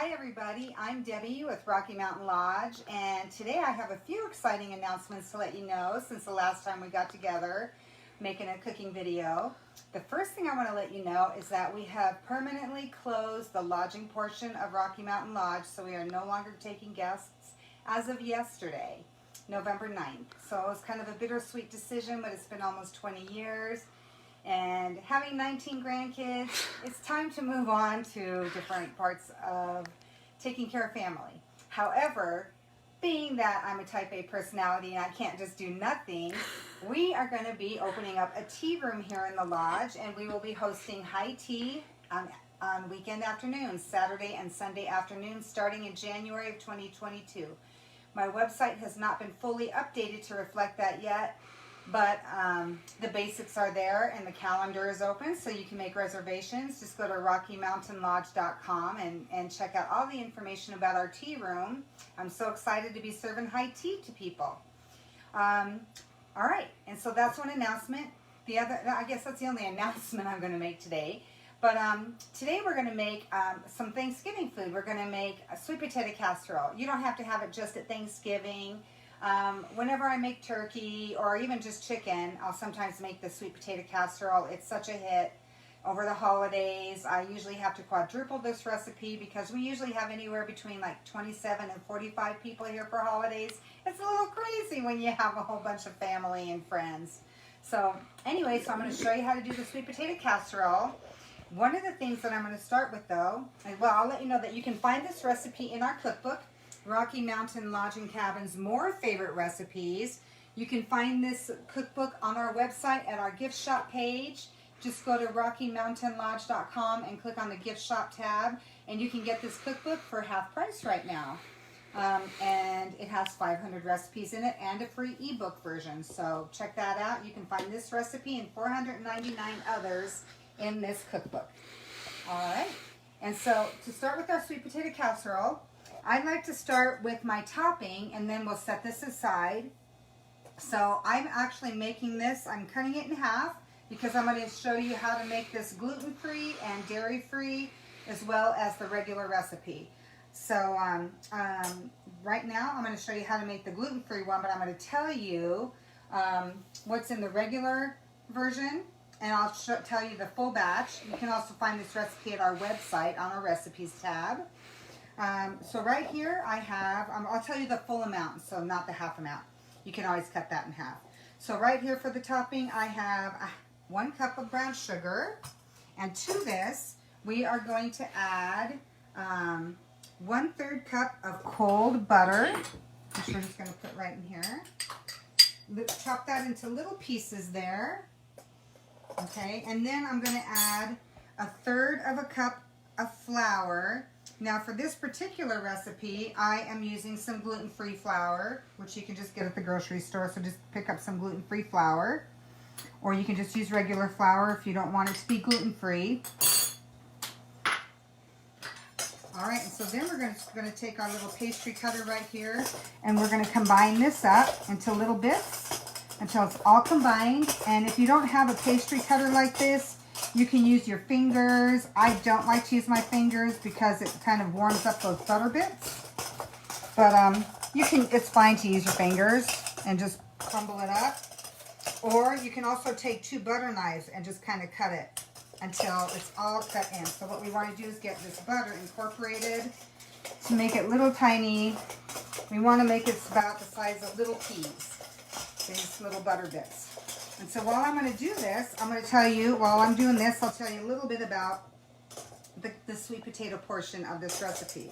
Hi everybody, I'm Debbie with Rocky Mountain Lodge, and today I have a few exciting announcements to let you know since the last time we got together making a cooking video. The first thing I want to let you know is that we have permanently closed the lodging portion of Rocky Mountain Lodge, so we are no longer taking guests as of yesterday, November 9th. So it was kind of a bittersweet decision, but it's been almost 20 years. And having 19 grandkids, it's time to move on to different parts of taking care of family. However, being that I'm a type A personality and I can't just do nothing, we are going to be opening up a tea room here in the lodge, and we will be hosting high tea on weekend afternoons, Saturday and Sunday afternoons, starting in January of 2022. My website has not been fully updated to reflect that yet, but the basics are there and the calendar is open, so you can make reservations. Just go to RockyMountainLodge.com and check out all the information about our tea room. I'm so excited to be serving high tea to people. All right, and so that's one announcement. I guess that's the only announcement I'm going to make today. But today we're going to make some Thanksgiving food. We're going to make a sweet potato casserole. You don't have to have it just at Thanksgiving. Whenever I make turkey or even just chicken, I'll sometimes make the sweet potato casserole. It's such a hit over the holidays. I usually have to quadruple this recipe because we usually have anywhere between like 27 and 45 people here for holidays. It's a little crazy when you have a whole bunch of family and friends. So anyway, so I'm going to show you how to do the sweet potato casserole. One of the things that I'm going to start with though, well, I'll let you know that you can find this recipe in our cookbook, Rocky Mountain Lodge and Cabin's More Favorite Recipes. You can find this cookbook on our website at our gift shop page. Just go to RockyMountainLodge.com and click on the gift shop tab, and you can get this cookbook for half price right now. And it has 500 recipes in it and a free ebook version. So check that out. You can find this recipe and 499 others in this cookbook. All right. And so to start with our sweet potato casserole, I'd like to start with my topping, and then we'll set this aside. So I'm actually making this, I'm cutting it in half because I'm going to show you how to make this gluten-free and dairy-free as well as the regular recipe. So right now I'm going to show you how to make the gluten-free one, but I'm going to tell you what's in the regular version, and I'll tell you the full batch. You can also find this recipe at our website on our recipes tab. So right here I have, I'll tell you the full amount, so not the half amount. You can always cut that in half. So right here for the topping I have 1 cup of brown sugar, and to this we are going to add 1/3 cup of cold butter, which we're just going to put right in here. Let's chop that into little pieces there. Okay, and then I'm going to add 1/3 cup of flour. Now for this particular recipe, I am using some gluten-free flour, which you can just get at the grocery store, so just pick up some gluten-free flour. Or you can just use regular flour if you don't want it to be gluten-free. Alright, and so then we're going to take our little pastry cutter right here, and we're going to combine this up into little bits until it's all combined. And if you don't have a pastry cutter like this, you can use your fingers. I don't like to use my fingers because it kind of warms up those butter bits. But it's fine to use your fingers and just crumble it up. Or you can also take 2 butter knives and just kind of cut it until it's all cut in. So what we want to do is get this butter incorporated to make it little tiny. We want to make it about the size of little peas, these little butter bits. And so while I'm going to do this, I'm going to tell you, while I'm doing this, I'll tell you a little bit about the sweet potato portion of this recipe.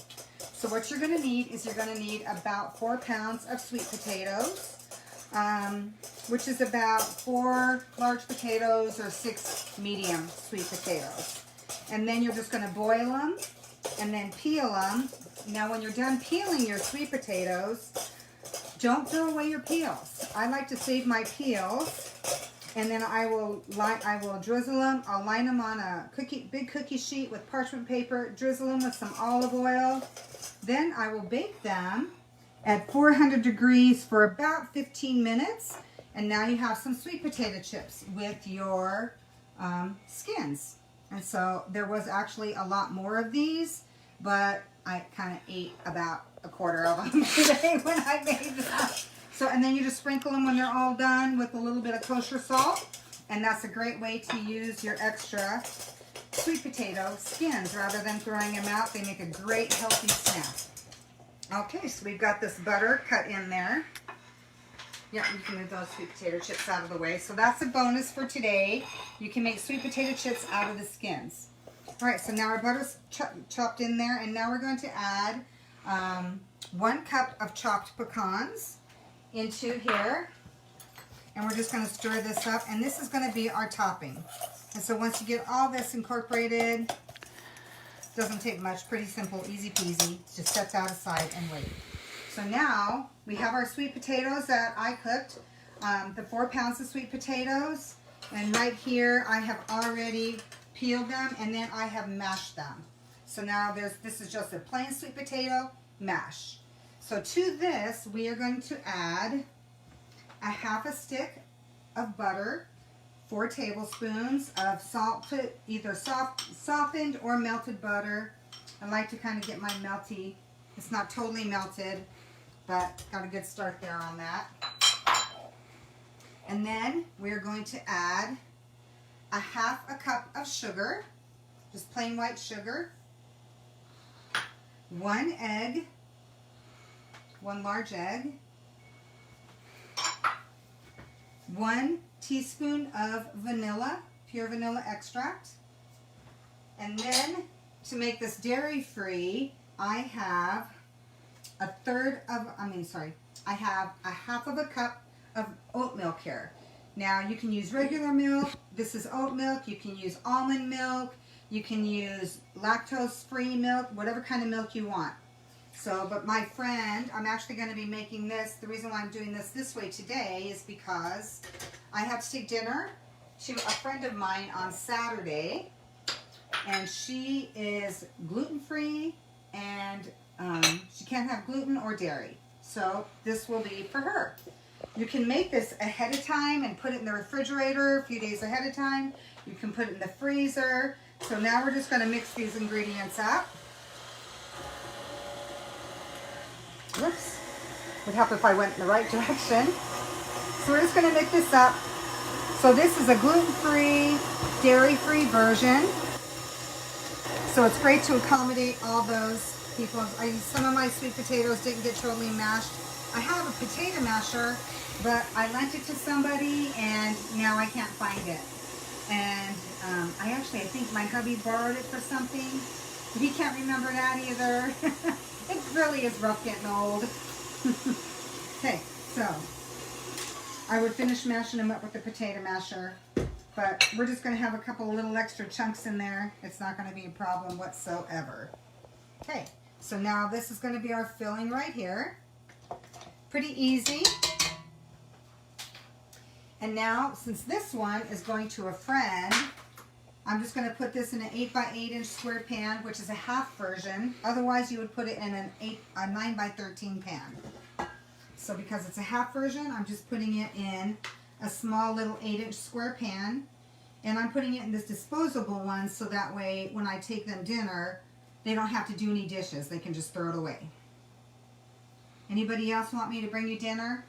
So what you're going to need is you're going to need about 4 pounds of sweet potatoes, which is about 4 large potatoes or 6 medium sweet potatoes. And then you're just going to boil them and then peel them. Now when you're done peeling your sweet potatoes, don't throw away your peels. I like to save my peels, and then I will drizzle them. I'll line them on a big cookie sheet with parchment paper, drizzle them with some olive oil. Then I will bake them at 400 degrees for about 15 minutes. And now you have some sweet potato chips with your skins. And so there was actually a lot more of these, but I kind of ate about a quarter of them today when I made them. So, and then you just sprinkle them when they're all done with a little bit of kosher salt. And that's a great way to use your extra sweet potato skins rather than throwing them out. They make a great healthy snack. Okay, so we've got this butter cut in there. Yeah, you can move those sweet potato chips out of the way. So that's a bonus for today. You can make sweet potato chips out of the skins. All right, so now our butter's chopped in there, and now we're going to add 1 cup of chopped pecans into here. And we're just going to stir this up, and this is going to be our topping. And so once you get all this incorporated, doesn't take much, pretty simple, easy peasy. Just set that aside and wait. So now we have our sweet potatoes that I cooked, the 4 pounds of sweet potatoes, and right here I have already peeled them, and then I have mashed them. So now this is just a plain sweet potato mash. So to this we are going to add a half a stick of butter, 4 tablespoons of salt, either softened or melted butter. I like to kind of get my melty. It's not totally melted, but got a good start there on that. And then we're going to add a half a cup of sugar, just plain white sugar, 1 egg, 1 large egg, 1 teaspoon of vanilla, pure vanilla extract. And then to make this dairy free, I have I have a half of a cup of oat milk here. Now you can use regular milk, this is oat milk, you can use almond milk, you can use lactose free milk, whatever kind of milk you want. So, but my friend, I'm actually going to be making this. The reason why I'm doing this way today is because I have to take dinner to a friend of mine on Saturday, and she is gluten-free, and she can't have gluten or dairy. So this will be for her. You can make this ahead of time and put it in the refrigerator a few days ahead of time. You can put it in the freezer. So now we're just going to mix these ingredients up. Whoops. Would help if I went in the right direction. So we're just going to mix this up. So this is a gluten-free, dairy-free version. So it's great to accommodate all those people. Some of my sweet potatoes didn't get totally mashed. I have a potato masher, but I lent it to somebody and now I can't find it. And I think my hubby borrowed it for something. But he can't remember that either. It really is rough getting old. Okay, so I would finish mashing them up with the potato masher, but we're just going to have a couple of little extra chunks in there. It's not going to be a problem whatsoever. Okay, so now this is going to be our filling right here. Pretty easy. And now, since this one is going to a friend, I'm just going to put this in an 8x8 inch square pan, which is a half version. Otherwise, you would put it in a 9x13 pan. So because it's a half version, I'm just putting it in a small little 8-inch square pan. And I'm putting it in this disposable one so that way when I take them dinner, they don't have to do any dishes. They can just throw it away. Anybody else want me to bring you dinner?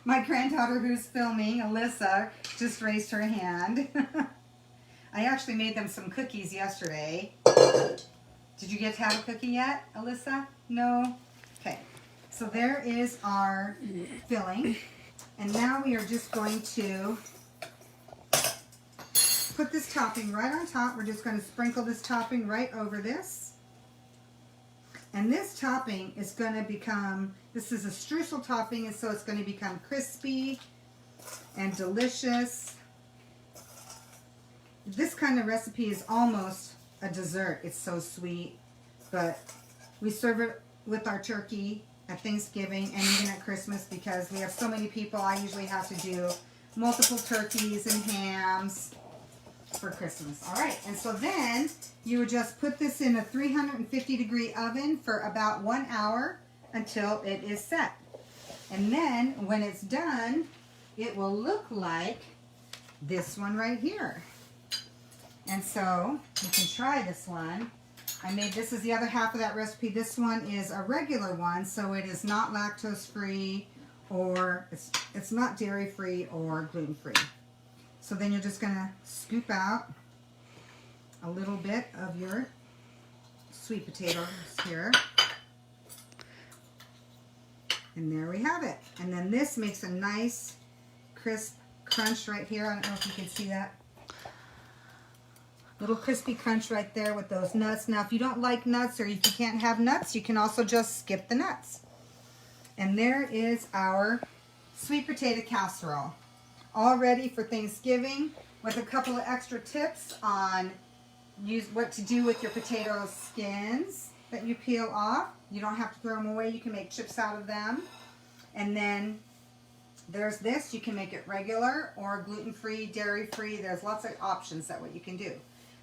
My granddaughter who's filming, Alyssa, just raised her hand. I actually made them some cookies yesterday. Did you get to have a cookie yet, Alyssa? No? Okay. So there is our filling. And now we are just going to put this topping right on top. We're just going to sprinkle this topping right over this. And this topping is going to become, this is a streusel topping, and so it's going to become crispy and delicious. This kind of recipe is almost a dessert. It's so sweet. But we serve it with our turkey at Thanksgiving and even at Christmas because we have so many people. I usually have to do multiple turkeys and hams for Christmas. All right, and so then you would just put this in a 350-degree oven for about 1 hour until it is set. And then when it's done, it will look like this one right here. And so you can try this one. This is the other half of that recipe. This one is a regular one, so it is not lactose free, or it's not dairy free or gluten free. So then you're just gonna scoop out a little bit of your sweet potatoes here. And there we have it. And then this makes a nice crisp crunch right here. I don't know if you can see that. Little crispy crunch right there with those nuts. Now if you don't like nuts, or if you can't have nuts, you can also just skip the nuts. And there is our sweet potato casserole, all ready for Thanksgiving, with a couple of extra tips on what to do with your potato skins that you peel off. You don't have to throw them away. You can make chips out of them. And then there's this. You can make it regular or gluten-free, dairy-free. There's lots of options that what you can do.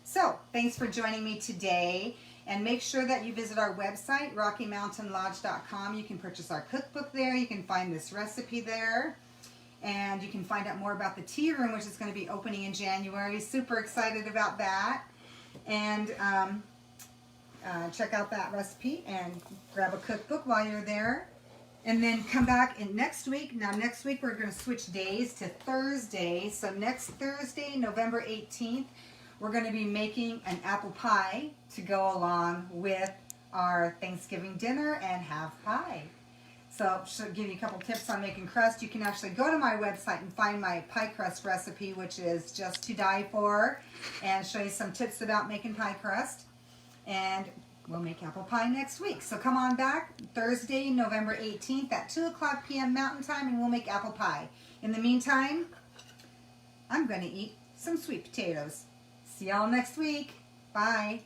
So thanks for joining me today. And make sure that you visit our website, RockyMountainLodge.com. You can purchase our cookbook there. You can find this recipe there. And you can find out more about the tea room, which is going to be opening in January. Super excited about that. And check out that recipe and grab a cookbook while you're there. And then come back next week. Now next week we're going to switch days to Thursday. So next Thursday, November 18th, we're going to be making an apple pie to go along with our Thanksgiving dinner and have pie. So she'll give you a couple tips on making crust. You can actually go to my website and find my pie crust recipe, which is just to die for, and show you some tips about making pie crust. And we'll make apple pie next week. So come on back Thursday, November 18th at 2:00 p.m. Mountain Time, and we'll make apple pie. In the meantime, I'm going to eat some sweet potatoes. See y'all next week. Bye.